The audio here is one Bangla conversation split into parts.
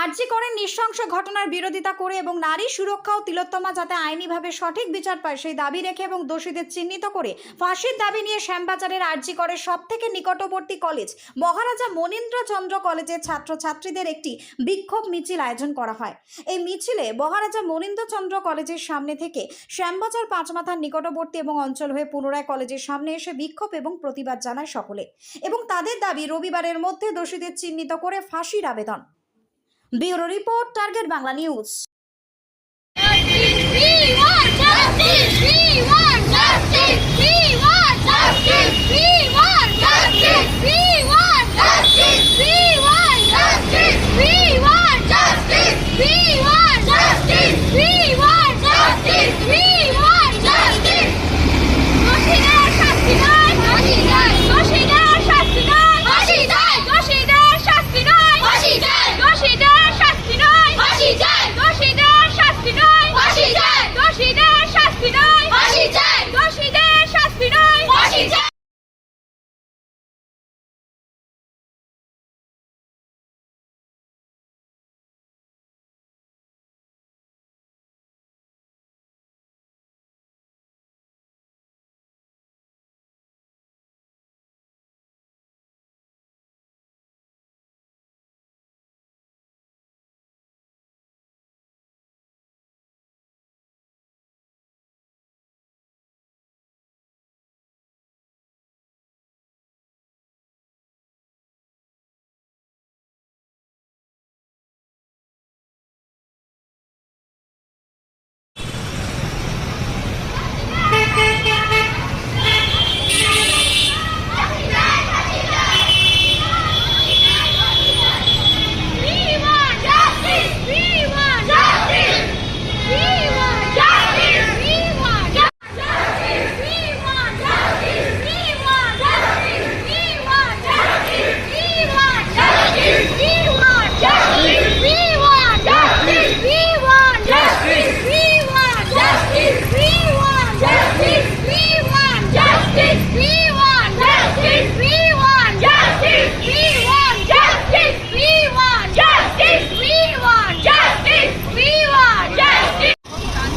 আরজি করেন নৃশংস ঘটনার বিরোধিতা করে এবং নারী সুরক্ষা ও তিলোত্তমা যাতে আইনিভাবে সঠিক বিচার পায় সেই দাবি রেখে এবং দোষীদের চিহ্নিত করে ফাঁসির দাবি নিয়ে শ্যামবাজারের আরজি করের সবথেকে নিকটবর্তী কলেজ মহারাজা মনীন্দ্রচন্দ্র কলেজের ছাত্রছাত্রীদের একটি বিক্ষোভ মিছিল আয়োজন করা হয়। এই মিছিলে মহারাজা মনীন্দ্রচন্দ্র কলেজের সামনে থেকে শ্যামবাজার পাঁচমাথার নিকটবর্তী এবং অঞ্চল হয়ে পুনরায় কলেজের সামনে এসে বিক্ষোভ এবং প্রতিবাদ জানায় সকলে এবং তাদের দাবি রবিবারের মধ্যে দোষীদের চিহ্নিত করে ফাঁসির আবেদন। Bureau report, target Bangla news.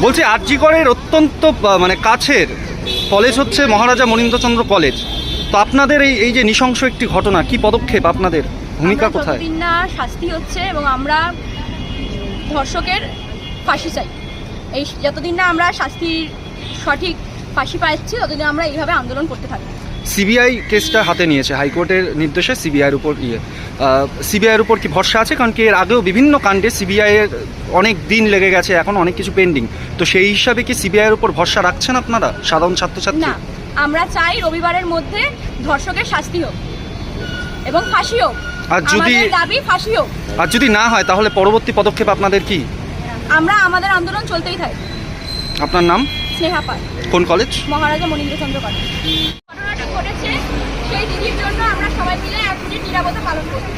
বলছি আরজি করের অত্যন্ত মানে কাছের কলেজ হচ্ছে মহারাজা মনীন্দ্রচন্দ্র কলেজ। তো আপনাদের এই যে নৃশংস একটি ঘটনা, কি পদক্ষেপ, আপনাদের ভূমিকা কোথায়? যতদিন না শাস্তি হচ্ছে এবং আমরা ধর্ষকের ফাঁসি চাই, এই যতদিন না আমরা শাস্তির সঠিক ফাঁসি পাচ্ছি ততদিন আমরা এইভাবে আন্দোলন করতে থাকি। সিবিআই কেসটা হাতে নিয়েছে হাইকোর্টের নির্দেশে। সিবিআইয়ের উপর কি ভরসা আছে? কারণ কি এর আগেও বিভিন্ন কাণ্ডে সিবিআইয়ের অনেক দিন লেগে গেছে, এখন অনেক কিছু পেন্ডিং। তো সেই হিসাবে কি সিবিআইয়ের উপর ভরসা রাখছেন আপনারা সাধারণ ছাত্রছাত্রী? না, আমরা চাই রবিবারের মধ্যে ধর্ষকের শাস্তি হোক এবং ফাঁসি হোক। আর যদি দাবি ফাঁসি হোক, আর যদি না হয় তাহলে পরবর্তী পদক্ষেপ আপনাদের কি? আমরা আমাদের আন্দোলন চলতেই থাকবে। আপনার নাম? স্নেহা পাল। কোন কলেজ? মহারাজা মনীন্দ্রচন্দ্র কলেজ। ঘটনাটা ঘটেছে সেই দিদির জন্য আমরা সবাই মিলে 1 মিনিট নীরবতা পালন করছি।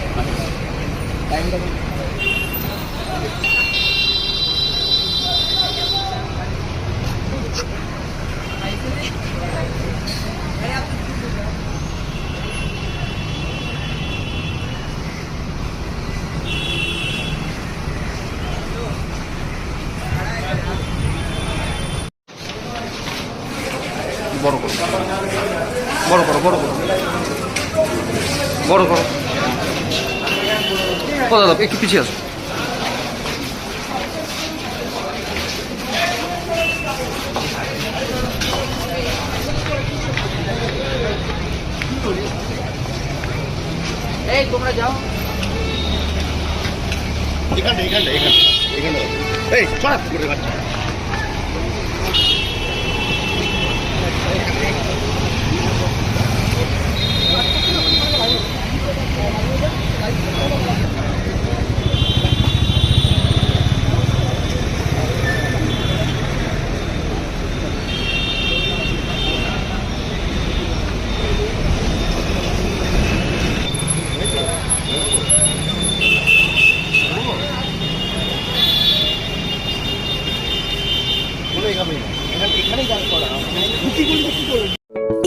বড় করো, বড় করো, বড় করো, বড় করো। ও দাদা একটু পিছিয়ে আসো। এই তোমরা যাও এখানে এই চড়া করে বাচ্চা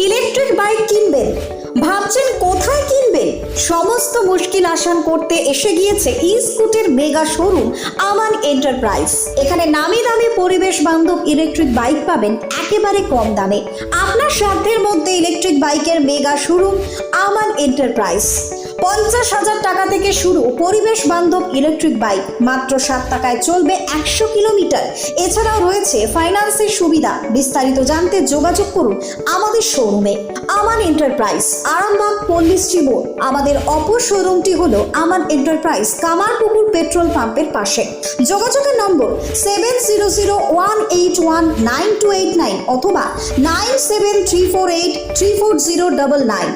ইলেকট্রিক বাইক কিনবেন, ভাবছেন কোথায় কিনবেন? সমস্ত মুশকিল আসান করতে এসে গিয়েছে ই স্কুটের মেগা শোরুম আমান এন্টারপ্রাইজ। এখানে নামি দামি পরিবেশ বান্ধব ইলেকট্রিক বাইক পাবেন একেবারে কম দামে। আপনার সাধ্যের মধ্যে ইলেকট্রিক বাইকের মেগা শোরুম আমান এন্টারপ্রাইজ। 50,000 টাকা থেকে শুরু পরিবেশ বান্ধব ইলেকট্রিক বাইক, মাত্র 7 টাকায় চলবে 100 কিলোমিটার। এছাড়াও রয়েছে ফাইন্যান্সের সুবিধা। বিস্তারিত জানতে যোগাযোগ করুন আমাদের শোরুমে। আমান এন্টারপ্রাইজ, আরামবাগ পল্লীশ্রী মোড়। আমাদের অপর শোরুমটি হলো আমান এন্টারপ্রাইজ, কামারপুকুর পেট্রোল পাম্পের পাশে। যোগাযোগের নম্বর 7001819289 অথবা 9734834099।